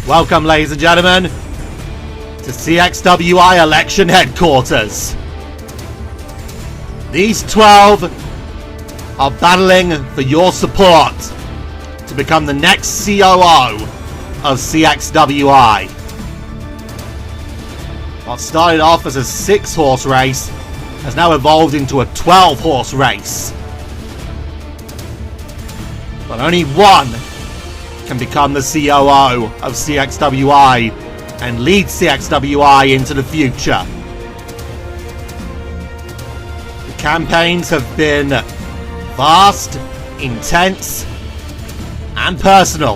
Welcome, ladies and gentlemen, to CXWI Election Headquarters. These 12 are battling for your support to become the next COO of CXWI. What started off as a 6-horse race has now evolved into a 12-horse race. But only one can become the COO of CXWI and lead CXWI into the future. The campaigns have been vast, intense, and personal.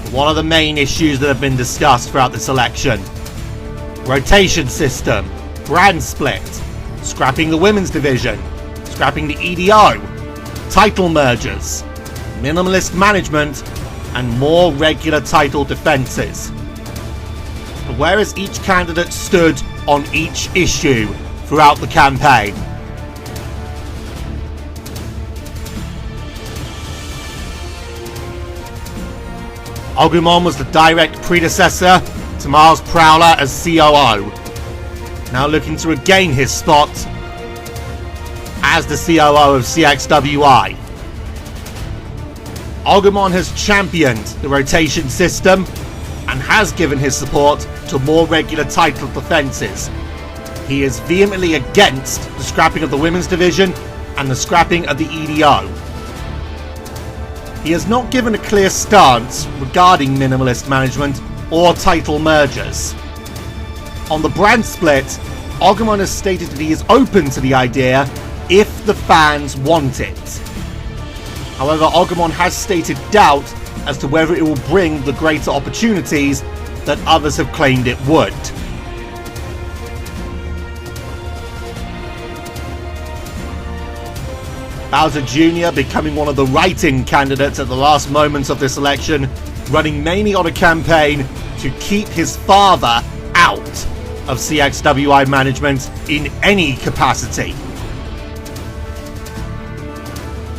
But what are the main issues that have been discussed throughout this election? Rotation system, brand split, scrapping the women's division, scrapping the EDO, title mergers, minimalist management, and more regular title defenses. But where has each candidate stood on each issue throughout the campaign? Agumon was the direct predecessor to Miles Prowler as COO, now looking to regain his spot as the COO of CXWI. Agumon has championed the rotation system and has given his support to more regular title defenses. He is vehemently against the scrapping of the women's division and the scrapping of the EDO. He has not given a clear stance regarding minimalist management or title mergers. On the brand split, Agumon has stated that he is open to the idea if the fans want it. However, Agumon has stated doubt as to whether it will bring the greater opportunities that others have claimed it would. Bowser Jr. becoming one of the write-in candidates at the last moments of this election, running mainly on a campaign to keep his father out of CXWI management in any capacity.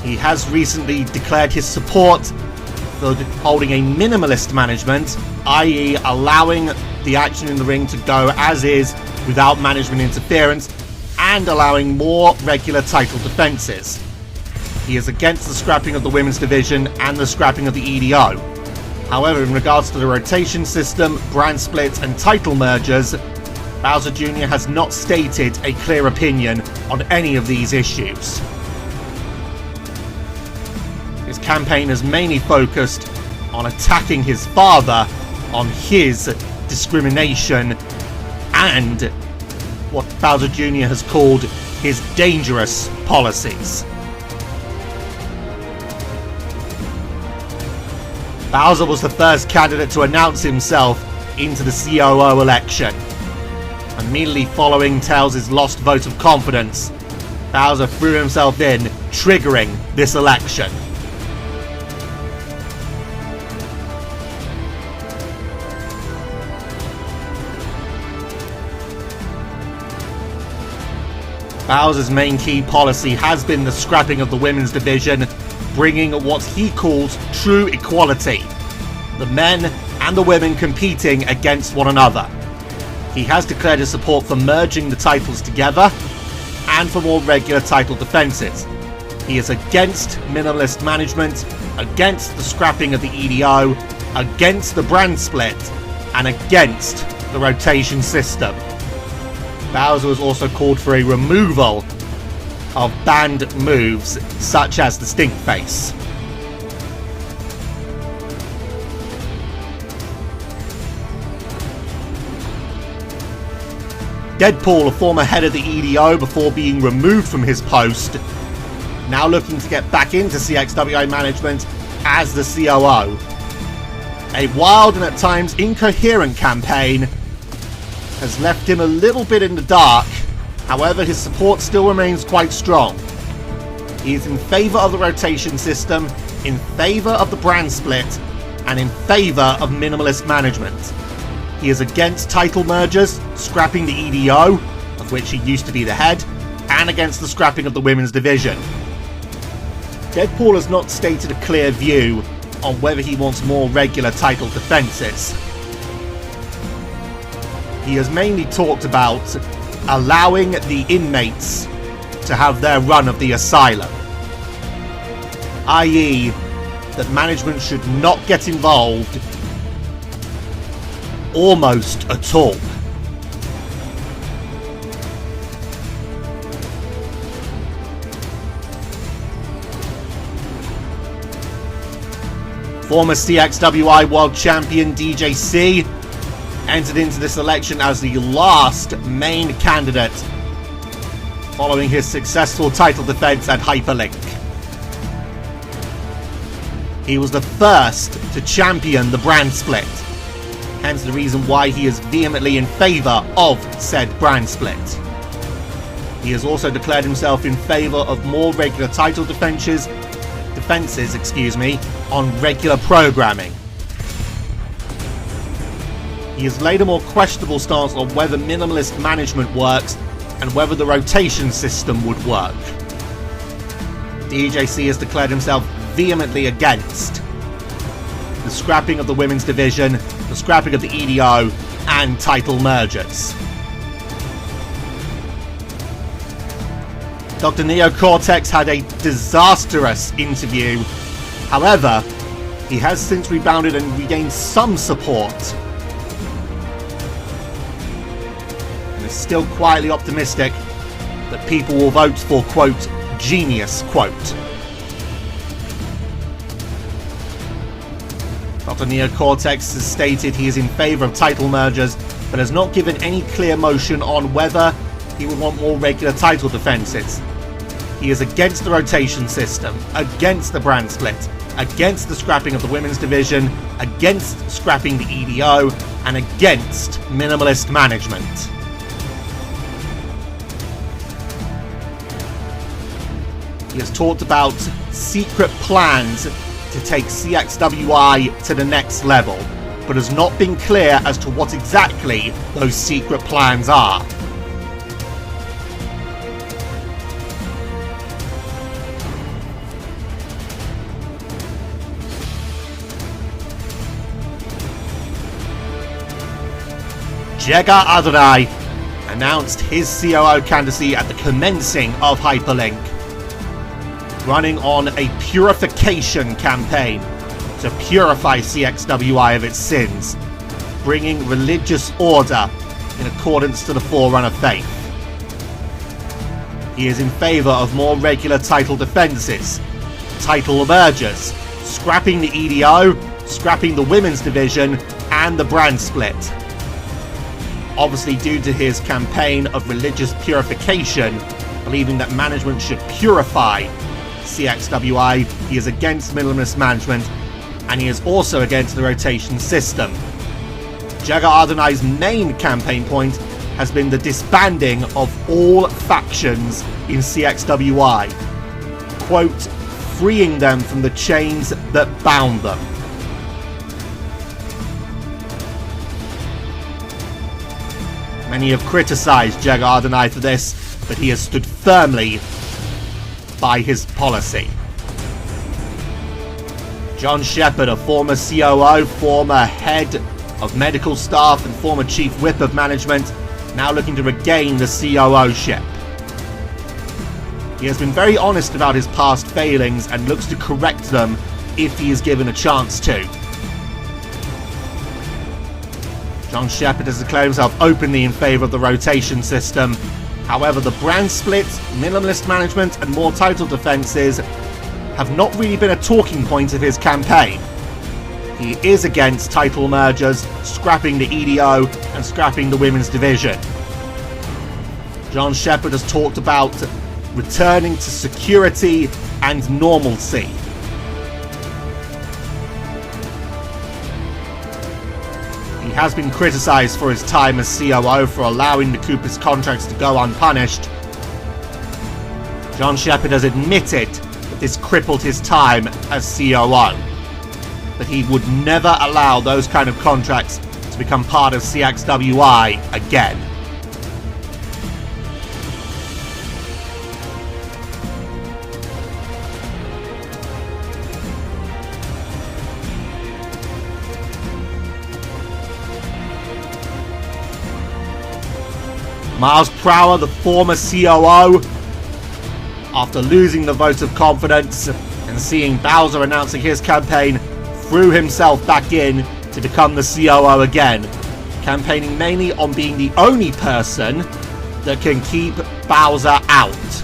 He has recently declared his support for holding a minimalist management, i.e. allowing the action in the ring to go as is without management interference, and allowing more regular title defenses. He is against the scrapping of the women's division and the scrapping of the EDO. However, in regards to the rotation system, brand splits, and title mergers, Bowser Jr. has not stated a clear opinion on any of these issues. His campaign is mainly focused on attacking his father on his discrimination and what Bowser Jr. has called his dangerous policies. Bowser was the first candidate to announce himself into the COO election. Immediately following Tails' lost vote of confidence, Bowser threw himself in, triggering this election. Bowser's main key policy has been the scrapping of the women's division, bringing what he calls true equality, the men and the women competing against one another. He has declared his support for merging the titles together and for more regular title defenses. He is against minimalist management, against the scrapping of the EDO, against the brand split, and against the rotation system. Bowser has also called for a removal of banned moves such as the stink face. Deadpool, a former head of the EDO before being removed from his post, now looking to get back into CXWI management as the COO. A wild and at times incoherent campaign has left him a little bit in the dark. However, his support still remains quite strong. He is in favour of the rotation system, in favour of the brand split, and in favour of minimalist management. He is against title mergers, scrapping the EDO, of which he used to be the head, and against the scrapping of the women's division. Deadpool has not stated a clear view on whether he wants more regular title defenses. He has mainly talked about allowing the inmates to have their run of the asylum, i.e. that management should not get involved almost at all. Former CXWI World Champion DJC entered into this election as the last main candidate following his successful title defense at Hyperlink. He was the first to champion the brand split, hence the reason why he is vehemently in favour of said brand split. He has also declared himself in favour of more regular title defenses, on regular programming. He has laid a more questionable stance on whether minimalist management works and whether the rotation system would work. DJC has declared himself vehemently against the scrapping of the women's division, the scrapping of the EDO, and title mergers. Dr. NewCXWI had a disastrous interview. However, he has since rebounded and regained some support, and is still quietly optimistic that people will vote for, quote, genius, quote. Dr. NewCXWI has stated he is in favour of title mergers, but has not given any clear motion on whether he would want more regular title defences. He is against the rotation system, against the brand split, against the scrapping of the women's division, against scrapping the EDO, and against minimalist management. He has talked about secret plans to take CXWI to the next level, but has not been clear as to what exactly those secret plans are. Jager announced his COO candidacy at the commencing of Hyperlink, running on a purification campaign to purify CXWI of its sins, bringing religious order in accordance to the Forerunner faith. He is in favour of more regular title defences, title mergers, scrapping the EDO, scrapping the women's division, and the brand split. Obviously, due to his campaign of religious purification, believing that management should purify CXWI, he is against minimalist management, and he is also against the rotation system. Jager main campaign point has been the disbanding of all factions in CXWI, quote, freeing them from the chains that bound them. Many have criticised Jager for this, but he has stood firmly by his policy. John Shepard, a former COO, former head of medical staff and former chief whip of management, now looking to regain the COO-ship. He has been very honest about his past failings and looks to correct them if he is given a chance to. John Shepard has declared himself openly in favour of the rotation system. However, the brand split, minimalist management and more title defences have not really been a talking point of his campaign. He is against title mergers, scrapping the EDO and scrapping the women's division. John Shepard has talked about returning to security and normalcy. He has been criticised for his time as COO for allowing the Cooper's contracts to go unpunished. John Shepard has admitted that this crippled his time as COO, but he would never allow those kind of contracts to become part of CXWI again. Miles Prow, the former COO, after losing the vote of confidence and seeing Bowser announcing his campaign, threw himself back in to become the COO again, campaigning mainly on being the only person that can keep Bowser out.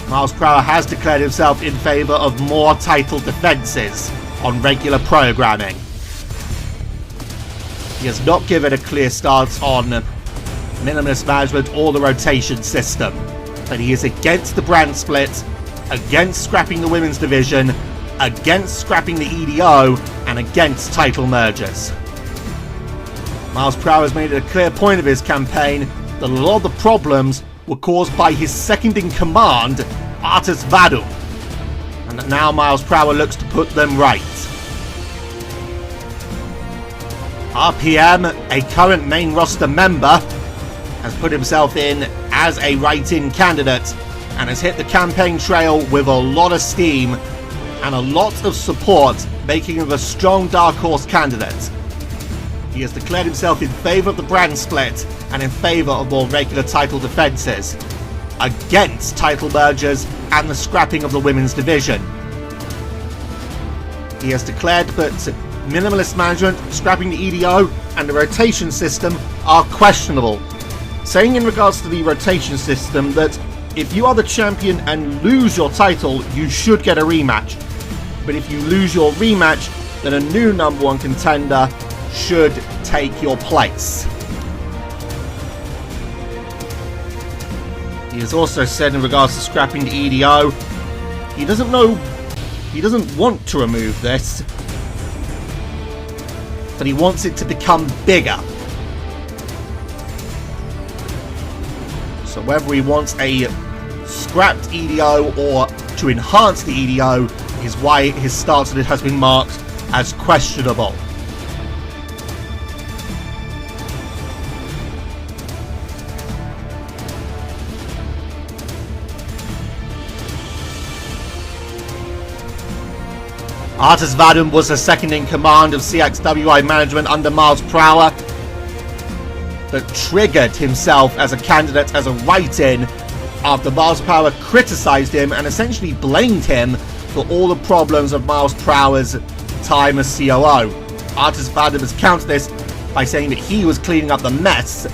Miles Prow has declared himself in favour of more title defences on regular programming. He has not given a clear stance on minimalist management or the rotation system, but he is against the brand split, against scrapping the women's division, against scrapping the EDO, and against title mergers. Miles Prow has made it a clear point of his campaign that a lot of the problems were caused by his second-in-command, Artis Vadam, and that now Miles Prow looks to put them right. RPM, a current main roster member, has put himself in as a write-in candidate and has hit the campaign trail with a lot of steam and a lot of support, making him a strong dark horse candidate. He has declared himself in favour of the brand split and in favour of more regular title defences, against title mergers and the scrapping of the women's division. He has declared that minimalist management, scrapping the EDO, and the rotation system are questionable, saying in regards to the rotation system that if you are the champion and lose your title, you should get a rematch. But if you lose your rematch, then a new number one contender should take your place. He has also said in regards to scrapping the EDO, he doesn't want to remove this, but he wants it to become bigger. So whether he wants a scrapped EDO or to enhance the EDO is why his stance on it has been marked as questionable. Artis Vadam was the second in command of CXWI management under Miles Prow, but triggered himself as a candidate as a write-in after Miles Prow criticised him and essentially blamed him for all the problems of Miles Prow's time as COO. Artis Vadam has countered this by saying that he was cleaning up the mess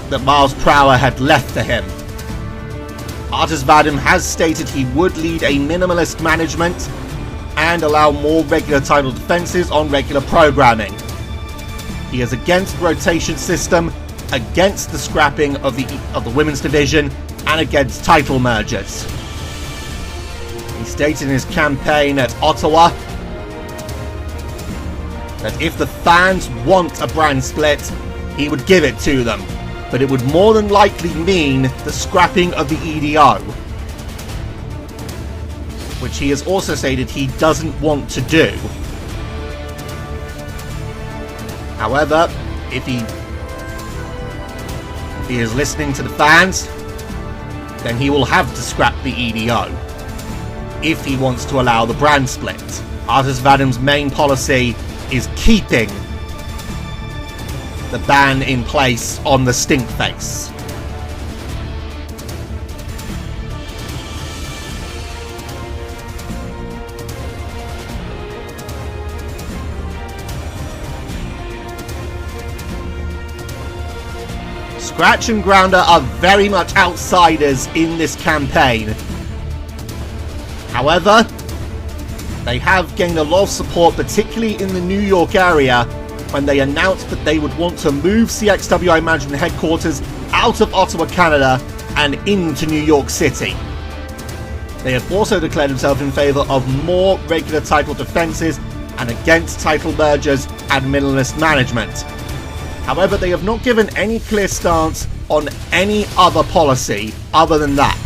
that Miles Prow had left to him. Artis Vadam has stated he would lead a minimalist management and allow more regular title defences on regular programming. He is against the rotation system, against the scrapping of the women's division, and against title mergers. He stated in his campaign at Ottawa that if the fans want a brand split, he would give it to them, but it would more than likely mean the scrapping of the EDO, which he has also stated he doesn't want to do. However, if he is listening to the fans, then he will have to scrap the EDO if he wants to allow the brand split. Artis Vadam's main policy is keeping the ban in place on the stink face. Scratch and Grounder are very much outsiders in this campaign. However, they have gained a lot of support, particularly in the New York area, when they announced that they would want to move CXWI management headquarters out of Ottawa, Canada, and into New York City. They have also declared themselves in favour of more regular title defences and against title mergers and minimalist management. However, they have not given any clear stance on any other policy other than that.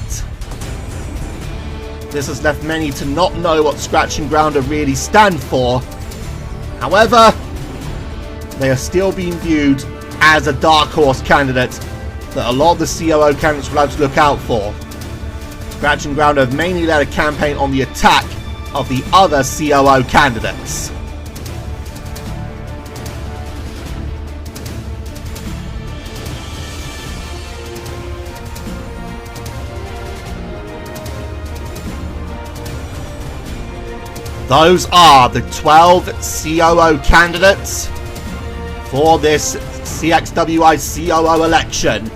This has left many to not know what Scratch and Grounder really stand for. However, they are still being viewed as a dark horse candidate that a lot of the COO candidates will have to look out for. Scratch and Grounder have mainly led a campaign on the attack of the other COO candidates. Those are the 12 COO candidates for this CXWI COO election.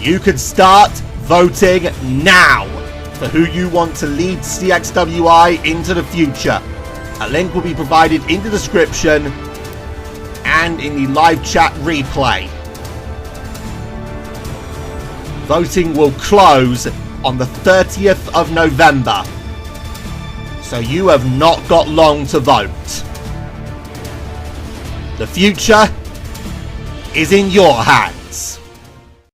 You could start voting now for who you want to lead CXWI into the future. A link will be provided in the description and in the live chat replay. Voting will close on the 30th of November, so you have not got long to vote. The future is in your hands.